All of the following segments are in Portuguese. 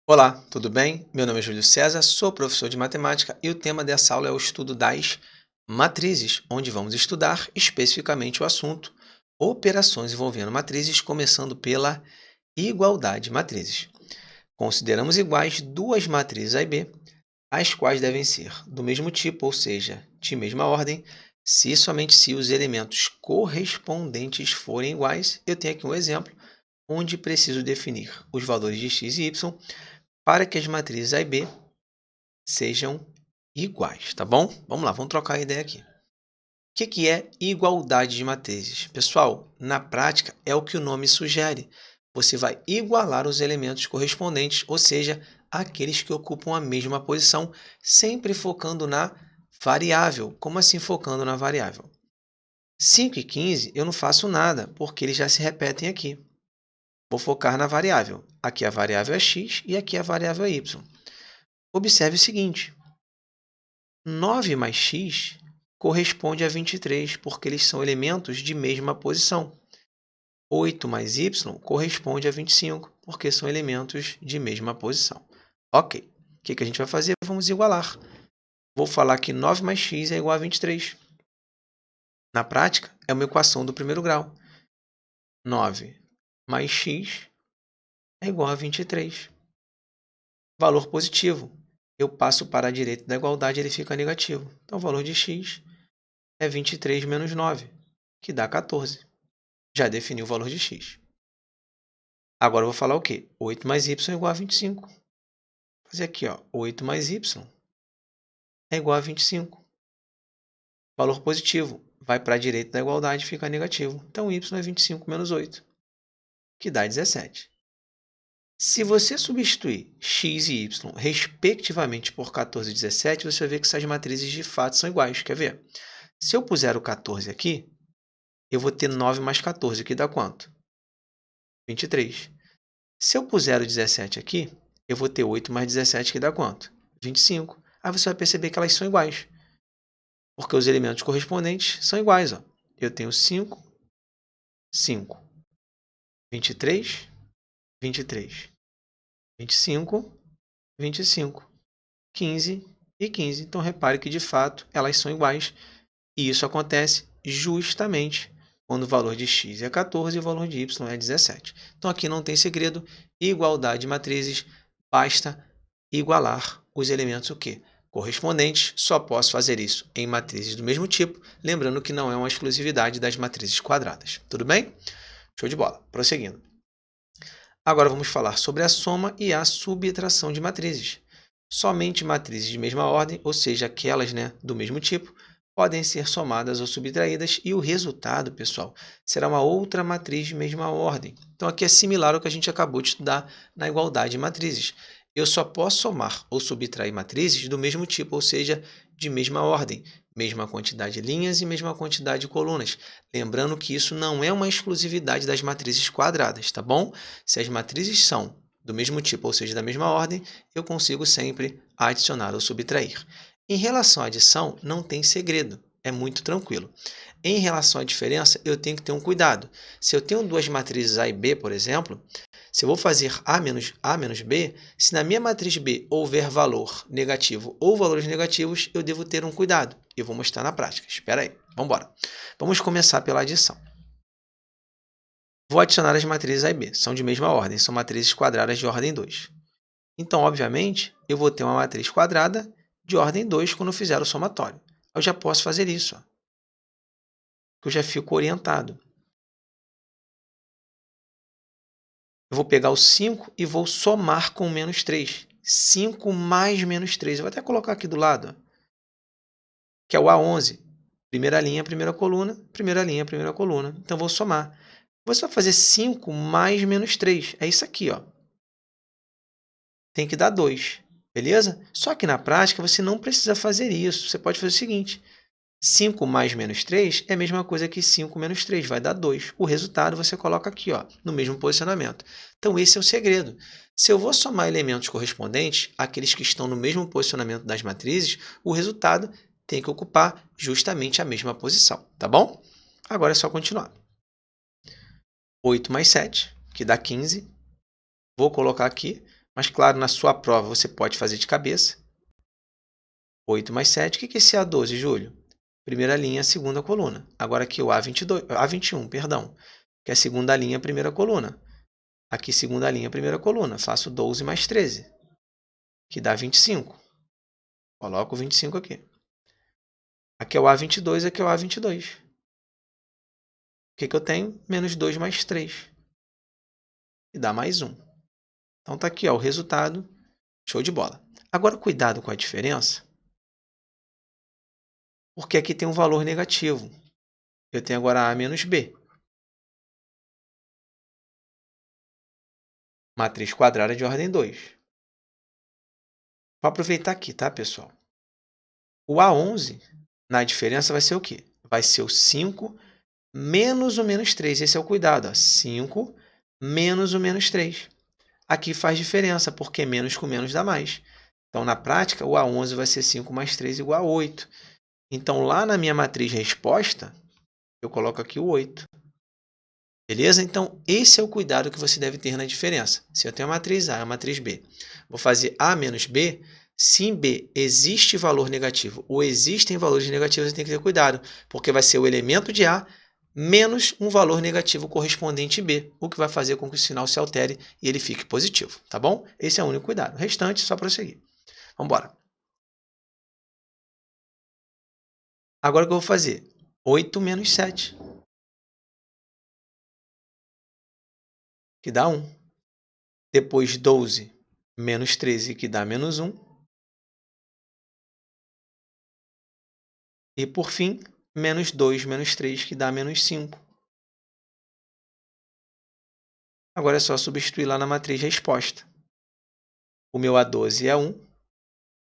Olá, tudo bem? Meu nome é Júlio César, sou professor de matemática e o tema dessa aula é o estudo das matrizes, onde vamos estudar especificamente o assunto operações envolvendo matrizes, começando pela igualdade de matrizes. Consideramos iguais duas matrizes A e B, as quais devem ser do mesmo tipo, ou seja, de mesma ordem, se e somente se os elementos correspondentes forem iguais. Eu tenho aqui um exemplo onde preciso definir os valores de x e y para que as matrizes A e B sejam iguais, tá bom? Vamos lá, vamos trocar a ideia aqui. O que é igualdade de matrizes? Pessoal, na prática é o que o nome sugere. Você vai igualar os elementos correspondentes, ou seja, aqueles que ocupam a mesma posição, sempre focando na variável. Como assim focando na variável? 5 e 15 eu não faço nada, porque eles já se repetem aqui. Vou focar na variável. Aqui a variável é x e aqui a variável é y. Observe o seguinte: 9 mais x corresponde a 23, porque eles são elementos de mesma posição. 8 mais y corresponde a 25, porque são elementos de mesma posição. Ok, o que a gente vai fazer? Vamos igualar. Vou falar que 9 mais x é igual a 23. Na prática, é uma equação do primeiro grau. 9 mais x é igual a 23. Valor positivo. Eu passo para a direita da igualdade, ele fica negativo. Então, o valor de x é 23 menos 9, que dá 14. Já defini o valor de x. Agora eu vou falar o quê? 8 mais y é igual a 25. Vou fazer aqui, ó, 8 mais y é igual a 25. Valor positivo. Vai para a direita da igualdade e fica negativo. Então, y é 25 menos 8, que dá 17. Se você substituir x e y, respectivamente, por 14 e 17, você vai ver que essas matrizes de fato são iguais. Quer ver? Se eu puser o 14 aqui, eu vou ter 9 mais 14, que dá quanto? 23. Se eu puser o 17 aqui, eu vou ter 8 mais 17, que dá quanto? 25. Aí você vai perceber que elas são iguais, porque os elementos correspondentes são iguais. Ó. Eu tenho 5, 5, 23, 23, 25, 25, 15 e 15. Então, repare que, de fato, elas são iguais. E isso acontece justamente quando o valor de x é 14 e o valor de y é 17. Então, aqui não tem segredo. Igualdade de matrizes, basta igualar os elementos o quê? Correspondentes. Só posso fazer isso em matrizes do mesmo tipo, lembrando que não é uma exclusividade das matrizes quadradas. Tudo bem? Show de bola. Prosseguindo. Agora vamos falar sobre a soma e a subtração de matrizes. Somente matrizes de mesma ordem, ou seja, aquelas do mesmo tipo, podem ser somadas ou subtraídas e o resultado, pessoal, será uma outra matriz de mesma ordem. Então, aqui é similar ao que a gente acabou de estudar na igualdade de matrizes. Eu só posso somar ou subtrair matrizes do mesmo tipo, ou seja, de mesma ordem, mesma quantidade de linhas e mesma quantidade de colunas. Lembrando que isso não é uma exclusividade das matrizes quadradas, tá bom? Se as matrizes são do mesmo tipo, ou seja, da mesma ordem, eu consigo sempre adicionar ou subtrair. Em relação à adição, não tem segredo, é muito tranquilo. Em relação à diferença, eu tenho que ter um cuidado. Se eu tenho duas matrizes A e B, por exemplo, se eu vou fazer A menos B, se na minha matriz B houver valor negativo ou valores negativos, eu devo ter um cuidado. Eu vou mostrar na prática. Espera aí, vamos embora. Vamos começar pela adição. Vou adicionar as matrizes A e B, são de mesma ordem, são matrizes quadradas de ordem 2. Então, obviamente, eu vou ter uma matriz quadrada de ordem 2 quando eu fizer o somatório. Eu já posso fazer isso, ó, que eu já fico orientado. Eu vou pegar o 5 e vou somar com o menos 3. 5 mais menos 3. Eu vou até colocar aqui do lado, ó, que é o A11. Primeira linha, primeira coluna, primeira linha, primeira coluna. Então, eu vou somar. Você vai fazer 5 mais menos 3. É isso aqui, ó. Tem que dar 2, beleza? Só que na prática você não precisa fazer isso. Você pode fazer o seguinte: 5 mais menos 3 é a mesma coisa que 5 menos 3, vai dar 2. O resultado você coloca aqui, ó, no mesmo posicionamento. Então, esse é o segredo. Se eu vou somar elementos correspondentes, aqueles que estão no mesmo posicionamento das matrizes, o resultado tem que ocupar justamente a mesma posição, tá bom? Agora é só continuar. 8 mais 7, que dá 15. Vou colocar aqui. Mas, claro, na sua prova você pode fazer de cabeça. 8 mais 7. O que é esse A12, Júlio? Primeira linha, segunda coluna. Agora aqui o A21, perdão, que é a segunda linha, primeira coluna. Aqui, segunda linha, primeira coluna. Faço 12 mais 13, que dá 25. Coloco o 25 aqui. Aqui é o A22, aqui é o A22. O que eu tenho? Menos 2 mais 3, que dá mais 1. Então, está aqui ó, o resultado. Show de bola. Agora, cuidado com a diferença, porque aqui tem um valor negativo. Eu tenho agora A menos B. Matriz quadrada de ordem 2. Vou aproveitar aqui, tá, pessoal? O A11, na diferença, vai ser o quê? Vai ser o 5 menos o menos 3. Esse é o cuidado. Ó. 5 menos o menos 3. Aqui faz diferença, porque menos com menos dá mais. Então, na prática, o A11 vai ser 5 mais 3 igual a 8. Então, lá na minha matriz resposta, eu coloco aqui o 8. Beleza? Então, esse é o cuidado que você deve ter na diferença. Se eu tenho a matriz A e a matriz B, vou fazer A menos B. Se em B existe valor negativo ou existem valores negativos, você tem que ter cuidado, porque vai ser o elemento de A menos um valor negativo correspondente em B, o que vai fazer com que o sinal se altere e ele fique positivo, tá bom? Esse é o único cuidado. O restante, só prosseguir. Vamos embora. Agora o que eu vou fazer? 8 menos 7. Que dá 1. Depois 12 menos 13, que dá menos 1. E, por fim, menos 2 menos 3, que dá menos 5. Agora é só substituir lá na matriz resposta. O meu A12 é 1,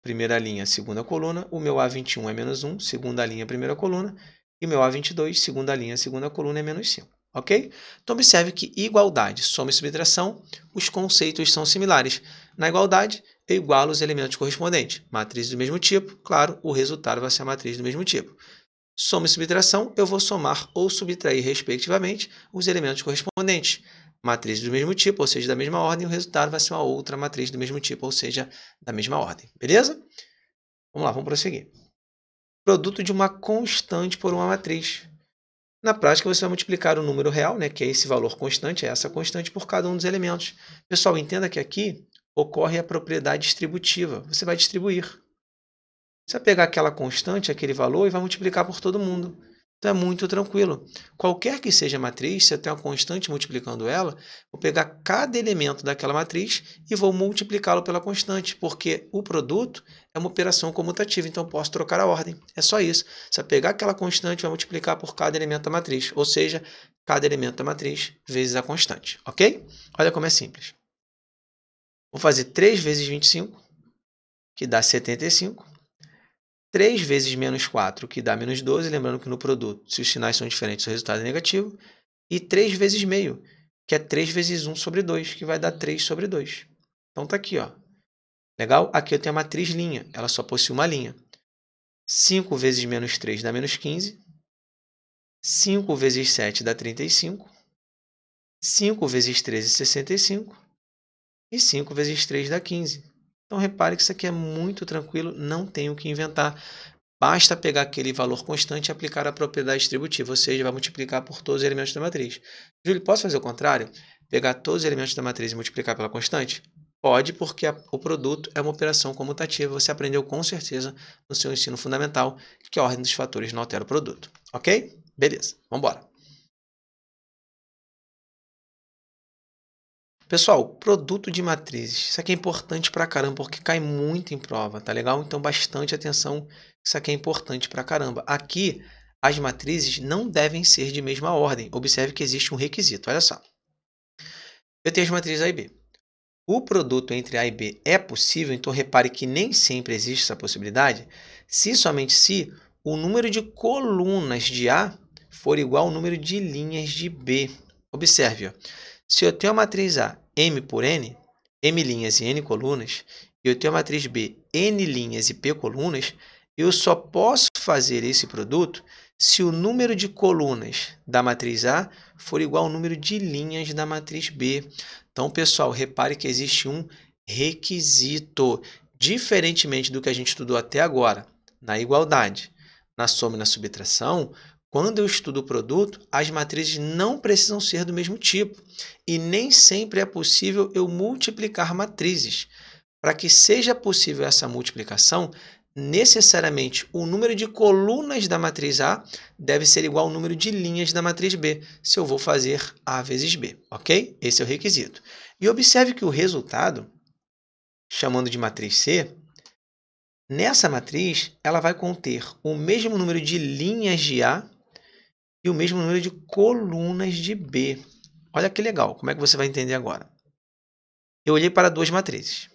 primeira linha, segunda coluna. O meu A21 é menos 1, segunda linha, primeira coluna. E o meu A22, segunda linha, segunda coluna, é menos 5. Ok? Então, observe que igualdade, soma e subtração, os conceitos são similares. Na igualdade, eu igualo os elementos correspondentes. Matriz do mesmo tipo, claro, o resultado vai ser a matriz do mesmo tipo. Soma e subtração, eu vou somar ou subtrair, respectivamente, os elementos correspondentes. Matriz do mesmo tipo, ou seja, da mesma ordem, o resultado vai ser uma outra matriz do mesmo tipo, ou seja, da mesma ordem. Beleza? Vamos lá, vamos prosseguir. Produto de uma constante por uma matriz. Na prática, você vai multiplicar o número real, né, que é esse valor constante, é essa constante, por cada um dos elementos. Pessoal, entenda que aqui ocorre a propriedade distributiva. Você vai distribuir. Você vai pegar aquela constante, aquele valor, e vai multiplicar por todo mundo. Então, é muito tranquilo. Qualquer que seja a matriz, se eu tenho uma constante multiplicando ela, vou pegar cada elemento daquela matriz e vou multiplicá-lo pela constante, porque o produto é uma operação comutativa, então eu posso trocar a ordem. É só isso. Você vai pegar aquela constante e vai multiplicar por cada elemento da matriz, ou seja, cada elemento da matriz vezes a constante, ok? Olha como é simples. Vou fazer 3 vezes 25, que dá 75. 3 vezes menos 4, que dá menos 12, lembrando que no produto, se os sinais são diferentes, o resultado é negativo. E 3 vezes meio, que é 3 vezes 1 sobre 2, que vai dar 3 sobre 2. Então, está aqui. Ó. Legal? Aqui eu tenho a matriz linha, ela só possui uma linha. 5 vezes menos 3 dá menos 15. 5 vezes 7 dá 35. 5 vezes 13, 65. E 5 vezes 3 dá 15. Então, repare que isso aqui é muito tranquilo, não tenho o que inventar. Basta pegar aquele valor constante e aplicar a propriedade distributiva, ou seja, vai multiplicar por todos os elementos da matriz. Júlio, posso fazer o contrário? Pegar todos os elementos da matriz e multiplicar pela constante? Pode, porque o produto é uma operação comutativa. Você aprendeu com certeza no seu ensino fundamental que a ordem dos fatores não altera o produto. Ok? Beleza, vamos embora. Pessoal, produto de matrizes. Isso aqui é importante pra caramba, porque cai muito em prova, tá legal? Então, bastante atenção, isso aqui é importante pra caramba. Aqui, as matrizes não devem ser de mesma ordem. Observe que existe um requisito, olha só. Eu tenho as matrizes A e B. O produto entre A e B é possível, então repare que nem sempre existe essa possibilidade, se somente se o número de colunas de A for igual ao número de linhas de B. Observe, ó. Se eu tenho a matriz A M por N, M linhas e N colunas, e eu tenho a matriz B N linhas e P colunas, eu só posso fazer esse produto se o número de colunas da matriz A for igual ao número de linhas da matriz B. Então, pessoal, repare que existe um requisito. Diferentemente do que a gente estudou até agora, na igualdade, na soma e na subtração, quando eu estudo o produto, as matrizes não precisam ser do mesmo tipo. E nem sempre é possível eu multiplicar matrizes. Para que seja possível essa multiplicação, necessariamente o número de colunas da matriz A deve ser igual ao número de linhas da matriz B, se eu vou fazer A vezes B, ok? Esse é o requisito. E observe que o resultado, chamando de matriz C, nessa matriz ela vai conter o mesmo número de linhas de A e o mesmo número de colunas de B. Olha que legal, como é que você vai entender agora? Eu olhei para duas matrizes.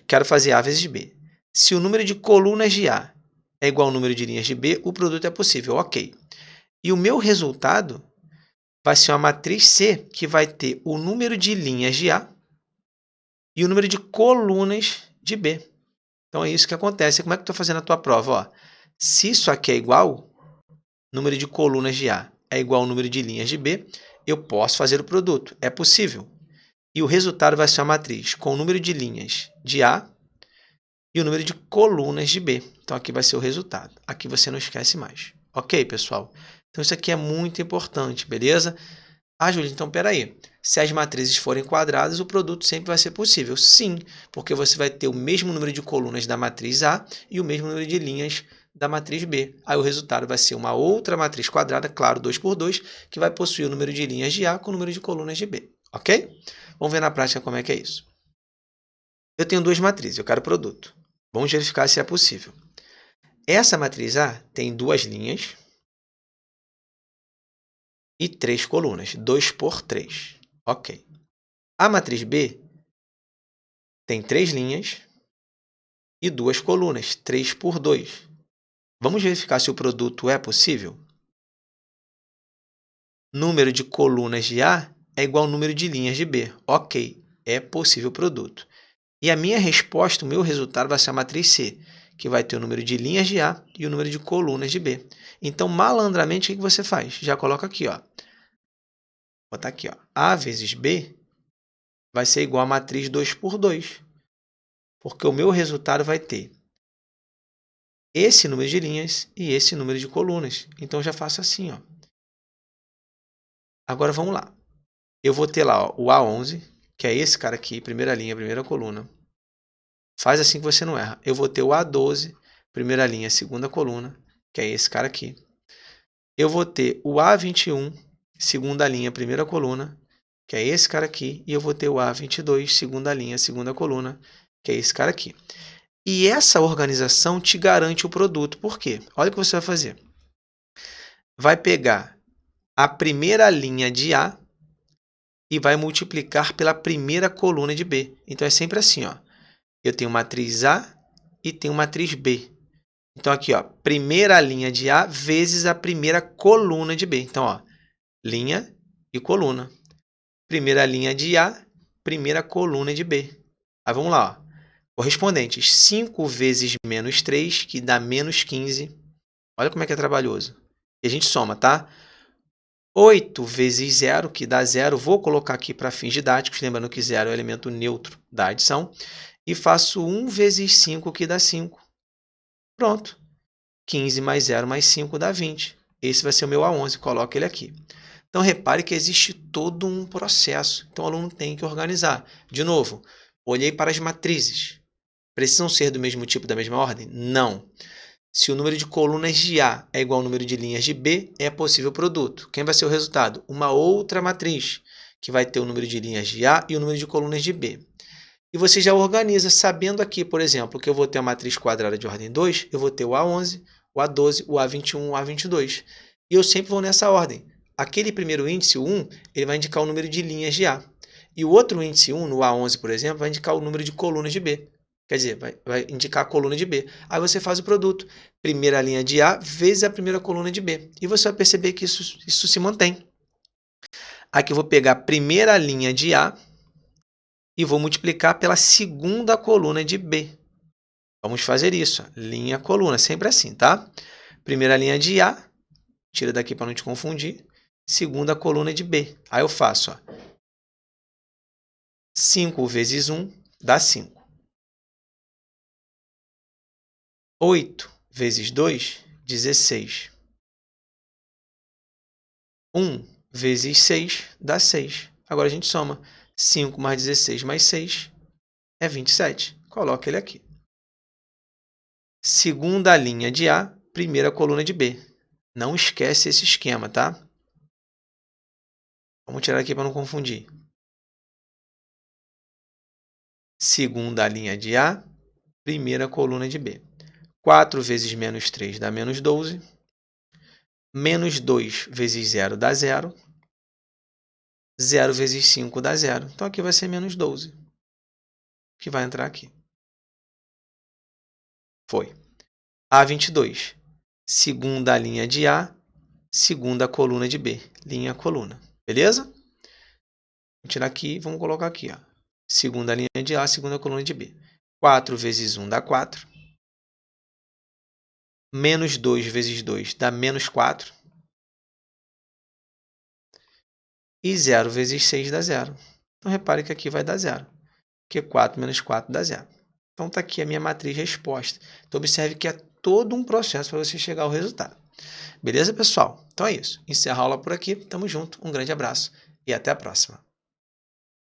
Quero fazer A vezes B. Se o número de colunas de A é igual ao número de linhas de B, o produto é possível, ok. E o meu resultado vai ser uma matriz C, que vai ter o número de linhas de A e o número de colunas de B. Então, é isso que acontece. Como é que eu estou fazendo a tua prova? Ó, se isso aqui é igual, número de colunas de A é igual ao número de linhas de B, eu posso fazer o produto. É possível. E o resultado vai ser uma matriz com o número de linhas de A e o número de colunas de B. Então, aqui vai ser o resultado. Aqui você não esquece mais. Ok, pessoal? Então, isso aqui é muito importante, beleza? Ah, Júlio, então, peraí. Se as matrizes forem quadradas, o produto sempre vai ser possível. Sim, porque você vai ter o mesmo número de colunas da matriz A e o mesmo número de linhas da matriz B. Aí o resultado vai ser uma outra matriz quadrada, claro, 2 por 2, que vai possuir o número de linhas de A com o número de colunas de B. Ok? Vamos ver na prática como é que é isso. Eu tenho duas matrizes, eu quero produto. Vamos verificar se é possível. Essa matriz A tem duas linhas e três colunas, 2 por 3. Ok. A matriz B tem três linhas e duas colunas, 3 por 2. Vamos verificar se o produto é possível? Número de colunas de A é igual ao número de linhas de B. Ok, é possível o produto. E a minha resposta, o meu resultado, vai ser a matriz C, que vai ter o número de linhas de A e o número de colunas de B. Então, malandramente, o que você faz? Já coloca aqui, ó. Vou botar aqui, ó. A vezes B vai ser igual a matriz 2 por 2, porque o meu resultado vai ter esse número de linhas e esse número de colunas. Então, eu já faço assim, ó. Agora, vamos lá. Eu vou ter lá, ó, o A11, que é esse cara aqui, primeira linha, primeira coluna. Faz assim que você não erra. Eu vou ter o A12, primeira linha, segunda coluna, que é esse cara aqui. Eu vou ter o A21, segunda linha, primeira coluna, que é esse cara aqui. E eu vou ter o A22, segunda linha, segunda coluna, que é esse cara aqui. E essa organização te garante o produto. Por quê? Olha o que você vai fazer. Vai pegar a primeira linha de A e vai multiplicar pela primeira coluna de B. Então, é sempre assim, ó. Eu tenho matriz A e tenho matriz B. Então, aqui, ó, primeira linha de A vezes a primeira coluna de B. Então, ó, linha e coluna. Primeira linha de A, primeira coluna de B. Aí, vamos lá, ó. Correspondentes, 5 vezes menos 3, que dá menos 15. Olha como é que é trabalhoso. E a gente soma, tá? 8 vezes 0, que dá 0. Vou colocar aqui para fins didáticos, lembrando que 0 é o elemento neutro da adição. E faço 1 vezes 5, que dá 5. Pronto. 15 mais 0 mais 5 dá 20. Esse vai ser o meu A11, coloco ele aqui. Então, repare que existe todo um processo. Então, o aluno tem que organizar. De novo, olhei para as matrizes. Precisam ser do mesmo tipo, da mesma ordem? Não. Se o número de colunas de A é igual ao número de linhas de B, é possível o produto. Quem vai ser o resultado? Uma outra matriz, que vai ter o número de linhas de A e o número de colunas de B. E você já organiza sabendo aqui, por exemplo, que eu vou ter a matriz quadrada de ordem 2, eu vou ter o A11, o A12, o A21, o A22. E eu sempre vou nessa ordem. Aquele primeiro índice, o 1, ele vai indicar o número de linhas de A. E o outro índice 1, no A11, por exemplo, vai indicar o número de colunas de B. Quer dizer, vai indicar a coluna de B. Aí você faz o produto. Primeira linha de A vezes a primeira coluna de B. E você vai perceber que isso se mantém. Aqui eu vou pegar a primeira linha de A e vou multiplicar pela segunda coluna de B. Vamos fazer isso. Linha, coluna, sempre assim, tá? Primeira linha de A, tira daqui para não te confundir. Segunda coluna de B. Aí eu faço, ó, 5 vezes 1 dá 5. 8 vezes 2, 16. 1 vezes 6 dá 6. Agora a gente soma 5 mais 16 mais 6 é 27. Coloca ele aqui. Segunda linha de A, primeira coluna de B. Não esquece esse esquema, tá? Vamos tirar aqui para não confundir. Segunda linha de A, primeira coluna de B. 4 vezes menos 3 dá menos 12. Menos 2 vezes 0 dá 0. 0 vezes 5 dá 0. Então, aqui vai ser menos 12, que vai entrar aqui. Foi. A22. Segunda linha de A, segunda coluna de B. Linha, coluna. Beleza? Vamos tirar aqui, vamos colocar aqui. Ó. Segunda linha de A, segunda coluna de B. 4 vezes 1 dá 4. Menos 2 vezes 2 dá menos 4. E 0 vezes 6 dá 0. Então, repare que aqui vai dar 0. Porque 4 menos 4 dá 0. Então, está aqui a minha matriz resposta. Então, observe que é todo um processo para você chegar ao resultado. Beleza, pessoal? Então é isso. Encerro a aula por aqui. Tamo junto. Um grande abraço e até a próxima.